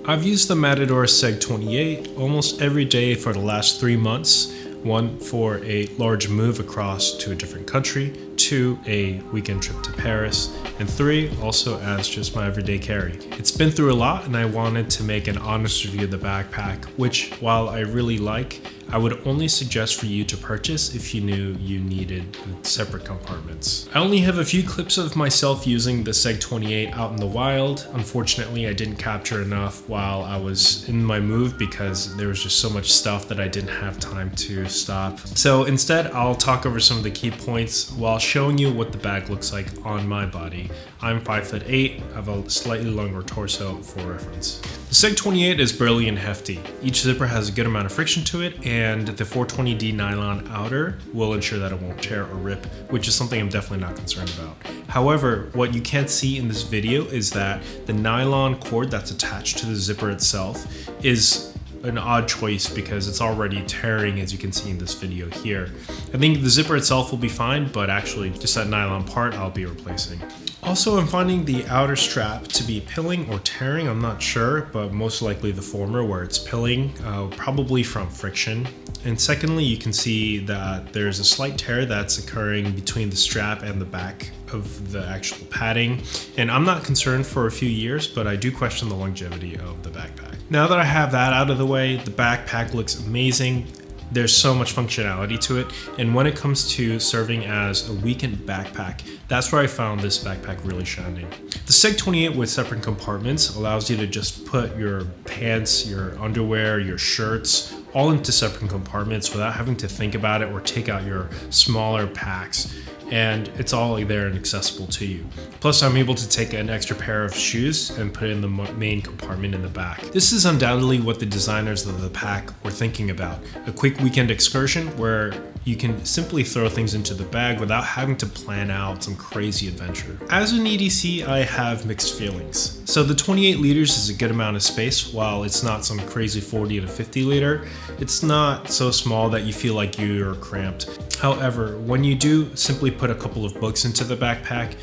I've used the Matador SEG28 almost every day for the last 3 months. 1 for a large move across to a different country, 2 a weekend trip to Paris, and 3 also as just my everyday carry. It's been through a lot and I wanted to make an honest review of the backpack, which while I really like, I would only suggest for you to purchase if you knew you needed separate compartments. I only have a few clips of myself using the SEG28 out in the wild. Unfortunately, I didn't capture enough while I was in my move because there was just so much stuff that I didn't have time to stop. So instead, I'll talk over some of the key points while showing you what the bag looks like on my body. I'm 5'8", I have a slightly longer torso for reference. The SEG28 is burly and hefty. Each zipper has a good amount of friction to it, and the 420D nylon outer will ensure that it won't tear or rip, which is something I'm definitely not concerned about. However, what you can't see in this video is that the nylon cord that's attached to the zipper itself is an odd choice because it's already tearing, as you can see in this video here. I think the zipper itself will be fine, but actually just that nylon part I'll be replacing. Also, I'm finding the outer strap to be pilling or tearing, I'm not sure, but most likely the former where it's pilling, probably from friction. And secondly, you can see that there's a slight tear that's occurring between the strap and the back of the actual padding. And I'm not concerned for a few years, but I do question the longevity of the backpack. Now that I have that out of the way, the backpack looks amazing. There's so much functionality to it, and when it comes to serving as a weekend backpack, that's where I found this backpack really shining. The SEG28 with separate compartments allows you to just put your pants, your underwear, your shirts, all into separate compartments without having to think about it or take out your smaller packs. And it's all there and accessible to you. Plus, I'm able to take an extra pair of shoes and put it in the main compartment in the back. This is undoubtedly what the designers of the pack were thinking about. A quick weekend excursion where you can simply throw things into the bag without having to plan out some crazy adventure. As an EDC, I have mixed feelings. So the 28 liters is a good amount of space. While it's not some crazy 40 to 50 liter, it's not so small that you feel like you're cramped. However, when you do simply put a couple of books into the backpack,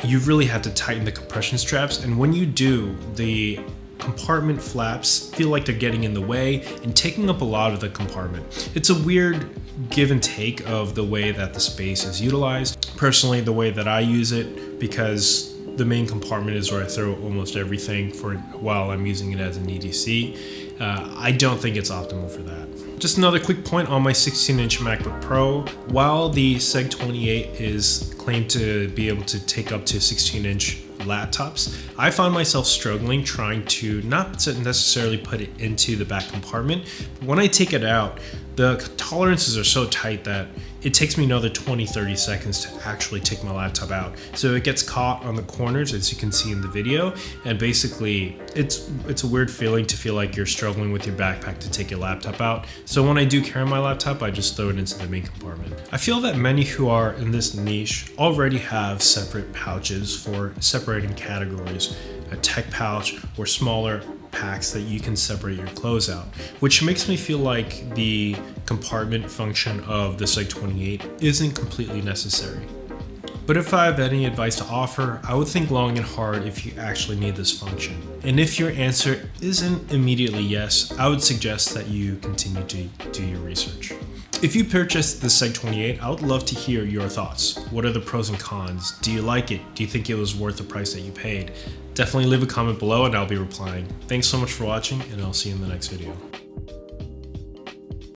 you really have to tighten the compression straps, and when you do, the compartment flaps feel like they're getting in the way and taking up a lot of the compartment. It's a weird give and take of the way that the space is utilized. Personally, the way that I use it, because the main compartment is where I throw almost everything for while I'm using it as an EDC, I don't think it's optimal for that. Just another quick point on my 16-inch MacBook Pro. While the SEG28 is claimed to be able to take up to 16-inch laptops, I find myself struggling trying to not necessarily put it into the back compartment, but when I take it out, the tolerances are so tight that it takes me another 20-30 seconds to actually take my laptop out. So it gets caught on the corners, as you can see in the video, and basically it's a weird feeling to feel like you're struggling with your backpack to take your laptop out. So when I do carry my laptop, I just throw it into the main compartment. I feel that many who are in this niche already have separate pouches for separating categories, a tech pouch or smaller packs that you can separate your clothes out, which makes me feel like the compartment function of the SEG28 isn't completely necessary. But if I have any advice to offer, I would think long and hard if you actually need this function. And if your answer isn't immediately yes, I would suggest that you continue to do your research. If you purchased the SEG28, I would love to hear your thoughts. What are the pros and cons? Do you like it? Do you think it was worth the price that you paid? Definitely leave a comment below and I'll be replying. Thanks so much for watching, and I'll see you in the next video.